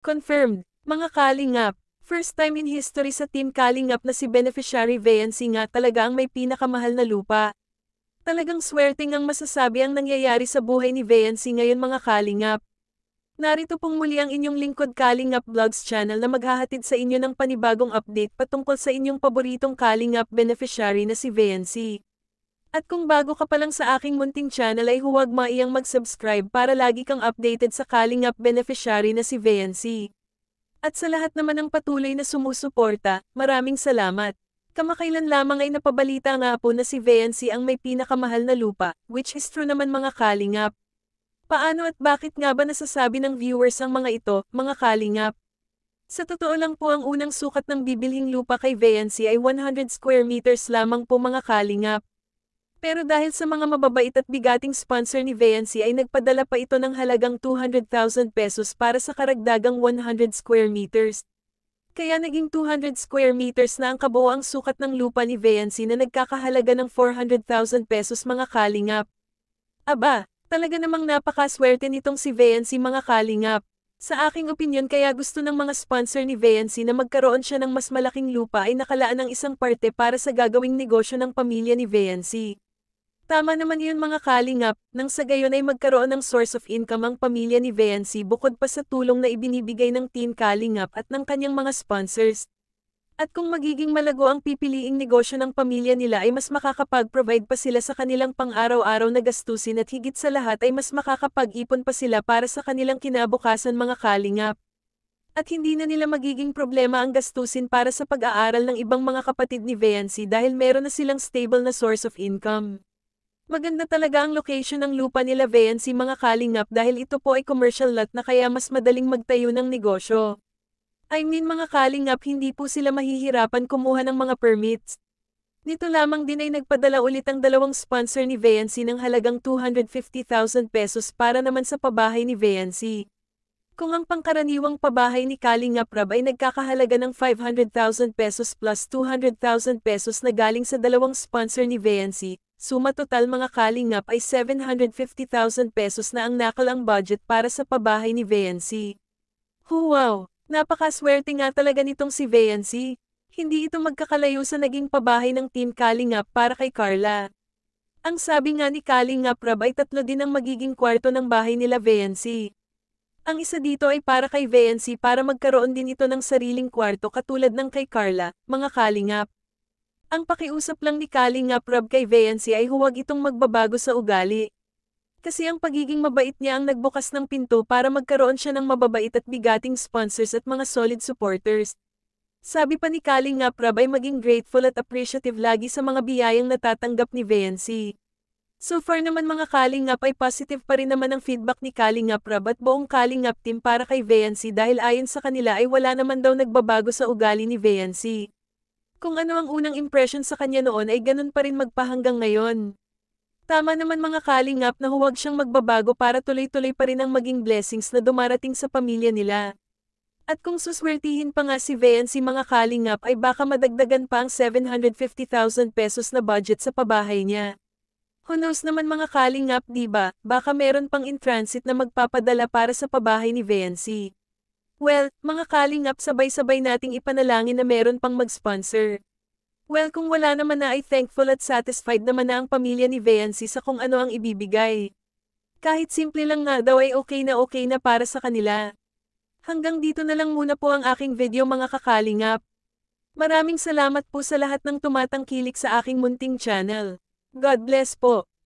Confirmed, mga kalingap. First time in history sa Team Kalingap na si Beneficiary Vayancy nga talaga ang may pinakamahal na lupa. Talagang swerteng ang masasabi ang nangyayari sa buhay ni Vayancy ngayon mga kalingap. Narito pong muli ang inyong lingkod Kalingap Vlogs channel na maghahatid sa inyo ng panibagong update patungkol sa inyong paboritong Kalingap beneficiary na si Vayancy. At kung bago ka pa lang sa aking munting channel ay huwag maiyang mag-subscribe para lagi kang updated sa Kalingap beneficiary na si Vayancy. At sa lahat naman ng patuloy na sumusuporta, maraming salamat. Kamakailan lamang ay napabalita nga po na si Vayancy ang may pinakamahal na lupa, which is true naman mga kalingap. Paano at bakit nga ba nasasabi ng viewers ang mga ito, mga kalingap? Sa totoo lang po ang unang sukat ng bibilhing lupa kay Vayancy ay 100 square meters lamang po mga kalingap. Pero dahil sa mga mababait at bigating sponsor ni Vayancy ay nagpadala pa ito ng halagang 200,000 pesos para sa karagdagang 100 square meters. Kaya naging 200 square meters na ang kabuoang sukat ng lupa ni Vayancy na nagkakahalaga ng 400,000 pesos mga kalingap. Aba, talaga namang napakaswerte nitong si Vayancy mga kalingap. Sa aking opinyon kaya gusto ng mga sponsor ni Vayancy na magkaroon siya ng mas malaking lupa ay nakalaan ng isang parte para sa gagawing negosyo ng pamilya ni Vayancy. Tama naman iyon mga kalingap, nang sa gayon ay magkaroon ng source of income ang pamilya ni Vayancy bukod pa sa tulong na ibinibigay ng Team Kalingap at ng kanyang mga sponsors. At kung magiging malago ang pipiliing negosyo ng pamilya nila ay mas makakapag-provide pa sila sa kanilang pang-araw-araw na gastusin at higit sa lahat ay mas makakapag-ipon pa sila para sa kanilang kinabukasan mga kalingap. At hindi na nila magiging problema ang gastusin para sa pag-aaral ng ibang mga kapatid ni Vayancy dahil meron na silang stable na source of income. Maganda talaga ang location ng lupa nila Vayancy mga kalingap dahil ito po ay commercial lot na kaya mas madaling magtayo ng negosyo. I mean mga kalingap hindi po sila mahihirapan kumuha ng mga permits. Nito lamang din ay nagpadala ulit ang dalawang sponsor ni Vayancy ng halagang 250,000 pesos para naman sa pabahay ni Vayancy. Kung ang pangkaraniwang pabahay ni Kalingap Rab ay nagkakahalaga ng 500,000 pesos plus 200,000 pesos na galing sa dalawang sponsor ni Vayancy, suma total mga kalingap ay 750,000 pesos na ang nakalang budget para sa pabahay ni Vayancy. Wow! Napakaswerte nga talaga nitong si Vayancy. Hindi ito magkakalayo sa naging pabahay ng Team Kalingap para kay Carla. Ang sabi nga ni Kalingap Rab ay 3 din ang magiging kwarto ng bahay nila Vayancy. Ang isa dito ay para kay Vayancy para magkaroon din ito ng sariling kwarto katulad ng kay Carla, mga kalingap. Ang pakiusap lang ni Kalingap Rab kay Vayancy ay huwag itong magbabago sa ugali. Kasi ang pagiging mabait niya ang nagbukas ng pinto para magkaroon siya ng mababait at bigating sponsors at mga solid supporters. Sabi pa ni Kalingap Rab ay maging grateful at appreciative lagi sa mga biyayang natatanggap ni Vayancy. So far naman mga Kalingap ay positive pa rin naman ang feedback ni Kalingap Rab at buong Kalingap team para kay Vayancy dahil ayon sa kanila ay wala naman daw nagbabago sa ugali ni Vayancy. Kung ano ang unang impression sa kanya noon ay ganun pa rin magpahanggang ngayon. Tama naman mga kalingap na huwag siyang magbabago para tuloy-tuloy pa rin ang maging blessings na dumarating sa pamilya nila. At kung suswertihin pa nga si Vayancy mga kalingap ay baka madagdagan pa ang 750,000 pesos na budget sa pabahay niya. Who knows naman mga kalingap diba, baka meron pang in transit na magpapadala para sa pabahay ni Vayancy. Well, mga kalingap sabay-sabay nating ipanalangin na meron pang mag-sponsor. Well kung wala naman na ay thankful at satisfied naman na ang pamilya ni Vayancy sa kung ano ang ibibigay. Kahit simple lang nga daw ay okay na para sa kanila. Hanggang dito na lang muna po ang aking video mga kakalingap. Maraming salamat po sa lahat ng tumatangkilik sa aking munting channel. God bless po.